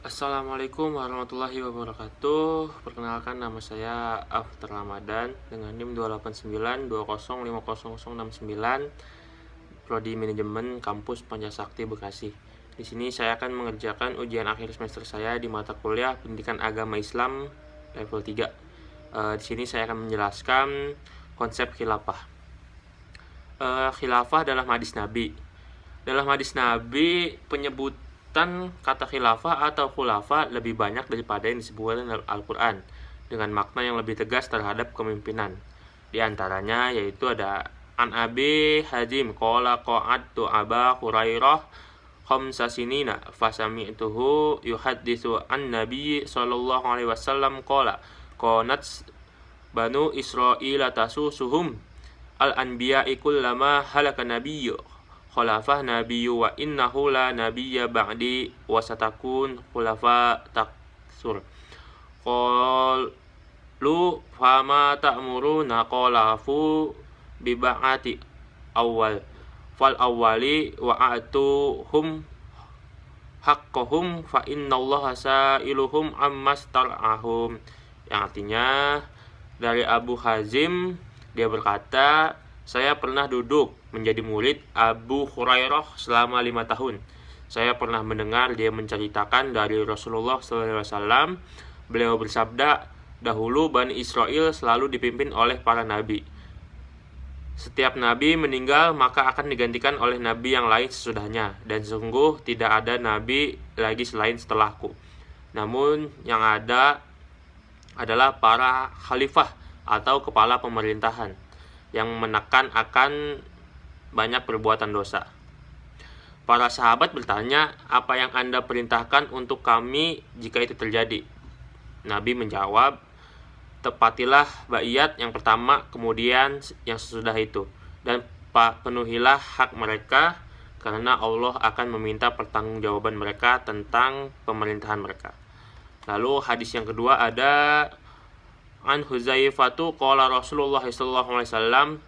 Assalamualaikum warahmatullahi wabarakatuh. Perkenalkan, nama saya After Ramadan dengan NIM 28920500069, Prodi Manajemen Kampus Pancasakti Bekasi. Di sini saya akan mengerjakan ujian akhir semester saya di mata kuliah Pendidikan Agama Islam level 3. Di sini saya akan menjelaskan konsep khilafah. Khilafah dalam hadis Nabi. Dalam hadis Nabi, penyebutan kata khilafah atau khulafa lebih banyak daripada yang disebutkan dalam Al-Quran, dengan makna yang lebih tegas terhadap kepemimpinan. Di antaranya yaitu ada An Abi Hazim qala qa'adtu Aba Hurairah khamsa sinina fasami'tuhu yuhadditsu an Nabi sallallahu alaihi wasallam qala qanat Banu Israila tasusuhum al-anbiya'i kullama halaka nabiyyu khulafah nabiyyu wa innahu la nabiyya ba'di wa satakun khulafa taksur. Qalu fama ta'muruna qalafu biba'ati awal fal awwali wa atuhum haqqahum fa innallaha sa'iluhum ammastar'ahum. Yang artinya, dari Abu Hazim, dia berkata, saya pernah duduk menjadi murid Abu Hurairah selama 5 tahun. Saya pernah mendengar dia menceritakan dari Rasulullah SAW. Beliau bersabda, dahulu Bani Israel selalu dipimpin oleh para nabi. Setiap nabi meninggal maka akan digantikan oleh nabi yang lain sesudahnya, dan sungguh tidak ada nabi lagi selain setelahku. Namun yang ada adalah para khalifah atau kepala pemerintahan yang menekan akan banyak perbuatan dosa. Para sahabat bertanya, apa yang Anda perintahkan untuk kami jika itu terjadi? Nabi menjawab, tepatilah baiat yang pertama, kemudian yang sesudah itu, dan penuhilah hak mereka, karena Allah akan meminta pertanggungjawaban mereka tentang pemerintahan mereka. Lalu hadis yang kedua ada An Huzaifatu qala Rasulullah sallallahu alaihi wasallam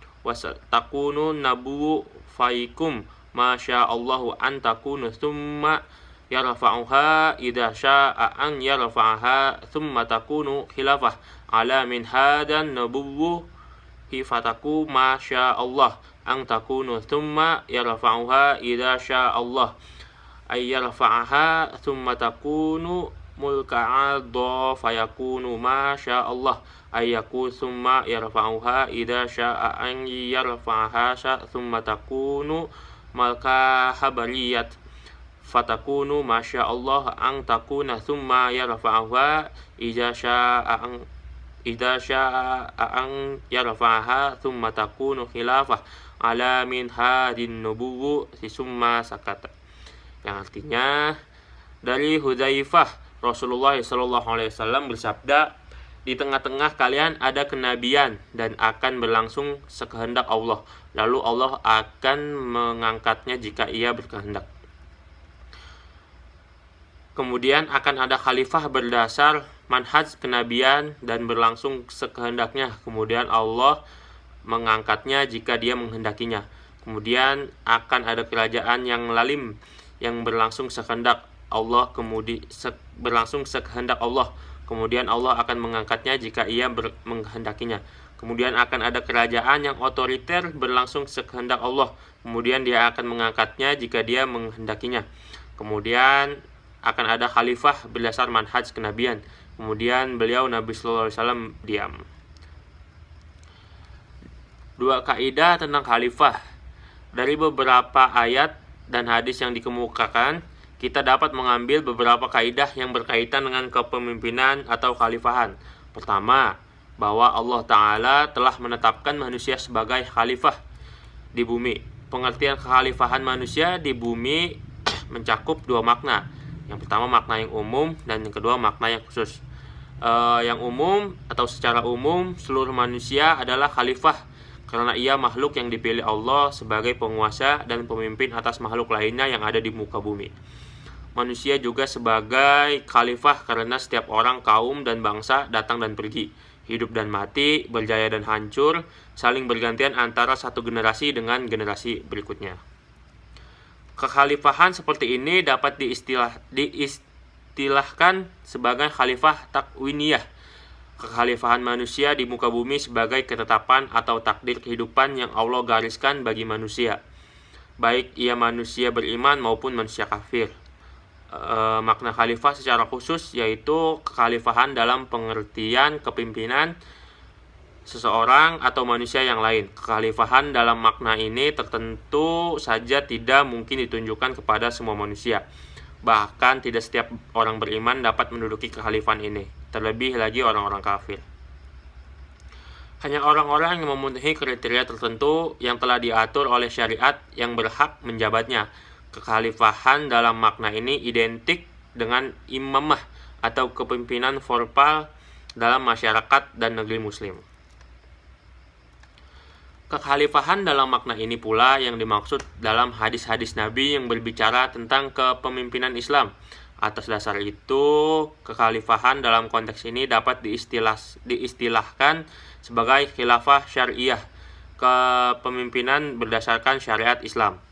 takunu nabu faikum masya Allahu an takunu thumma yarfa'uha idza sya'a an yarfa'aha thumma takunu khilafah ala min hadan nabuyyu hifataku masya Allah an takunu thumma yarfa'uha idza sya'a Allah ay yarfa'aha thumma takunu mulka'adha fayakunu masya Allah ayyaku summa yarfa'uha idza sya'a an yarfa'aha summa takunu malka habariyat fatakunu masya Allah an takuna summa yarfa'uha idza sya'a an yarfa'aha summa takunu khilafah ala min hadin nubuwu summa sakata. Yang artinya, dari Hudzaifah, Rasulullah SAW bersabda, di tengah-tengah kalian ada kenabian dan akan berlangsung sekehendak Allah. Lalu Allah akan mengangkatnya jika ia berkehendak. Kemudian akan ada khalifah berdasar manhaj kenabian dan berlangsung sekehendaknya. Kemudian Allah mengangkatnya jika dia menghendakinya. Kemudian akan ada kerajaan yang lalim yang berlangsung sekehendak Allah, berlangsung sekehendak Allah. Kemudian Allah akan mengangkatnya jika ia menghendakinya. Kemudian akan ada kerajaan yang otoriter berlangsung sekehendak Allah. Kemudian dia akan mengangkatnya jika dia menghendakinya. Kemudian akan ada khalifah berdasar manhaj kenabian. Kemudian beliau Nabi sallallahu alaihi wasallam diam. Dua kaidah tentang khalifah. Dari beberapa ayat dan hadis yang dikemukakan, kita dapat mengambil beberapa kaidah yang berkaitan dengan kepemimpinan atau khalifahan. Pertama, bahwa Allah Ta'ala telah menetapkan manusia sebagai khalifah di bumi. Pengertian kekhalifahan manusia di bumi mencakup dua makna. Yang pertama makna yang umum, dan yang kedua makna yang khusus. Yang umum atau secara umum, seluruh manusia adalah khalifah karena ia makhluk yang dipilih Allah sebagai penguasa dan pemimpin atas makhluk lainnya yang ada di muka bumi. Manusia juga sebagai khalifah karena setiap orang, kaum, dan bangsa datang dan pergi, hidup dan mati, berjaya dan hancur, saling bergantian antara satu generasi dengan generasi berikutnya. Kekhalifahan seperti ini dapat diistilahkan sebagai khalifah takwiniyah, kekhalifahan manusia di muka bumi sebagai ketetapan atau takdir kehidupan yang Allah gariskan bagi manusia, baik ia manusia beriman maupun manusia kafir. Makna khalifah secara khusus yaitu kekhalifahan dalam pengertian kepimpinan seseorang atau manusia yang lain. Kekhalifahan dalam makna ini tertentu saja tidak mungkin ditunjukkan kepada semua manusia. Bahkan tidak setiap orang beriman dapat menduduki kekhalifahan ini, terlebih lagi orang-orang kafir. Hanya orang-orang yang memenuhi kriteria tertentu yang telah diatur oleh syariat yang berhak menjabatnya. Kekhalifahan dalam makna ini identik dengan imamah atau kepemimpinan formal dalam masyarakat dan negeri muslim. Kekhalifahan dalam makna ini pula yang dimaksud dalam hadis-hadis Nabi yang berbicara tentang kepemimpinan Islam. Atas dasar itu, kekhalifahan dalam konteks ini dapat diistilahkan sebagai khilafah syariah, kepemimpinan berdasarkan syariat Islam.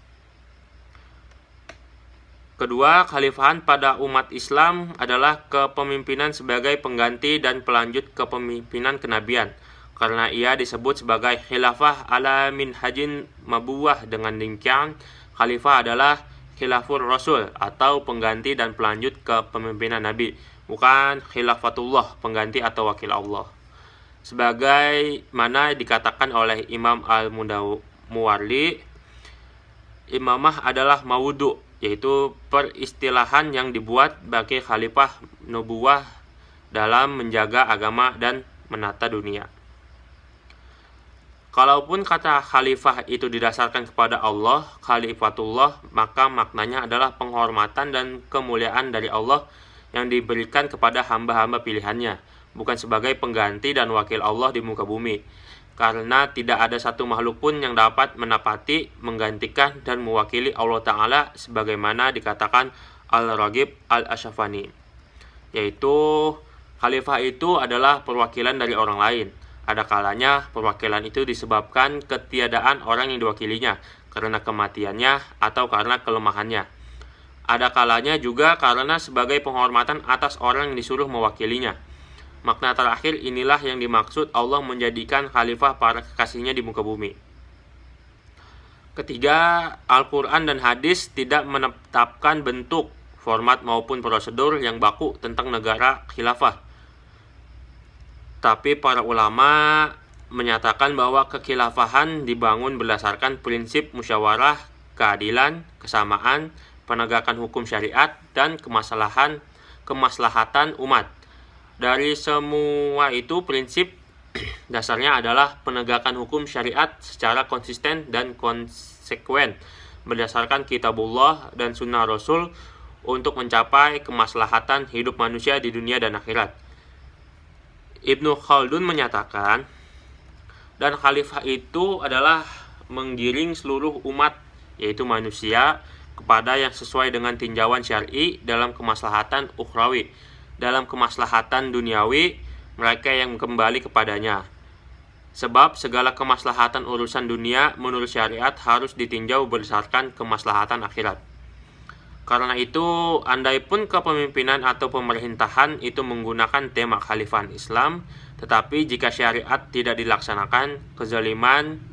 Kedua, khalifahan pada umat Islam adalah kepemimpinan sebagai pengganti dan pelanjut kepemimpinan kenabian, karena ia disebut sebagai khilafah ala minhajin mabuwah. Dengan demikian, khalifah adalah khilafur rasul atau pengganti dan pelanjut kepemimpinan Nabi, bukan khilafatullah, pengganti atau wakil Allah. Sebagaimana dikatakan oleh Imam Al-Muwardi, imamah adalah mawudu, yaitu peristilahan yang dibuat bagi khalifah nubuwah dalam menjaga agama dan menata dunia. Kalaupun kata khalifah itu didasarkan kepada Allah, khalifatullah, maka maknanya adalah penghormatan dan kemuliaan dari Allah yang diberikan kepada hamba-hamba pilihannya, bukan sebagai pengganti dan wakil Allah di muka bumi. Karena tidak ada satu makhluk pun yang dapat menapati, menggantikan, dan mewakili Allah Ta'ala sebagaimana dikatakan Al-Raghib Al-Ashafani, yaitu khalifah itu adalah perwakilan dari orang lain. Ada kalanya perwakilan itu disebabkan ketiadaan orang yang diwakilinya, karena kematiannya atau karena kelemahannya. Ada kalanya juga karena sebagai penghormatan atas orang yang disuruh mewakilinya. Makna terakhir inilah yang dimaksud Allah menjadikan khalifah para kekasihnya di muka bumi. Ketiga, Al-Quran dan hadis tidak menetapkan bentuk, format maupun prosedur yang baku tentang negara khilafah. Tapi para ulama menyatakan bahwa kekhilafahan dibangun berdasarkan prinsip musyawarah, keadilan, kesamaan, penegakan hukum syariat, dan kemaslahatan umat. Dari semua itu, prinsip dasarnya adalah penegakan hukum syariat secara konsisten dan konsekuen berdasarkan kitabullah dan sunnah Rasul untuk mencapai kemaslahatan hidup manusia di dunia dan akhirat. Ibnu Khaldun menyatakan, dan khalifah itu adalah menggiring seluruh umat, yaitu manusia, kepada yang sesuai dengan tinjauan syar'i dalam kemaslahatan ukhrawi. Dalam kemaslahatan duniawi, mereka yang kembali kepadanya. Sebab segala kemaslahatan urusan dunia menurut syariat harus ditinjau berdasarkan kemaslahatan akhirat. Karena itu, andaipun kepemimpinan atau pemerintahan itu menggunakan tema khalifahan Islam, tetapi jika syariat tidak dilaksanakan, kezaliman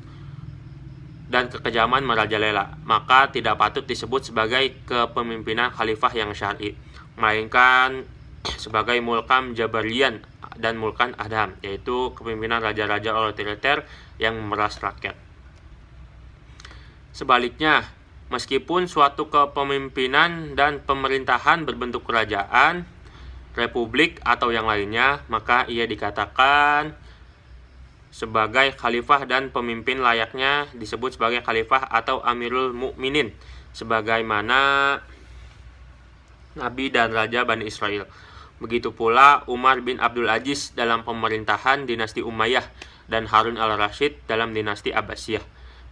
dan kekejaman merajalela, maka tidak patut disebut sebagai kepemimpinan khalifah yang syar'i, melainkan sebagai mulkam jabarian dan mulkan adam, yaitu kepemimpinan raja-raja otoriter yang memeras rakyat. Sebaliknya, meskipun suatu kepemimpinan dan pemerintahan berbentuk kerajaan, republik, atau yang lainnya, maka ia dikatakan sebagai khalifah dan pemimpin layaknya disebut sebagai khalifah atau amirul mukminin, sebagaimana Nabi dan Raja Bani Israel. Begitu pula Umar bin Abdul Aziz dalam pemerintahan dinasti Umayyah dan Harun al-Rasyid dalam dinasti Abbasiyah.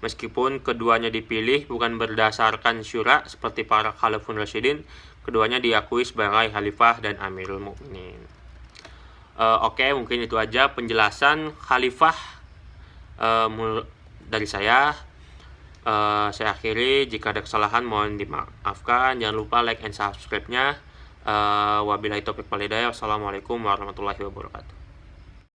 Meskipun keduanya dipilih bukan berdasarkan syura seperti para khalifun rasyidin, keduanya diakui sebagai khalifah dan amirul mukminin. Oke, mungkin itu aja penjelasan khalifah dari saya. Saya akhiri, jika ada kesalahan mohon dimaafkan. Jangan lupa like and subscribe-nya. Wabillahi taufiq wal hidayah. Wassalamualaikum warahmatullahi wabarakatuh.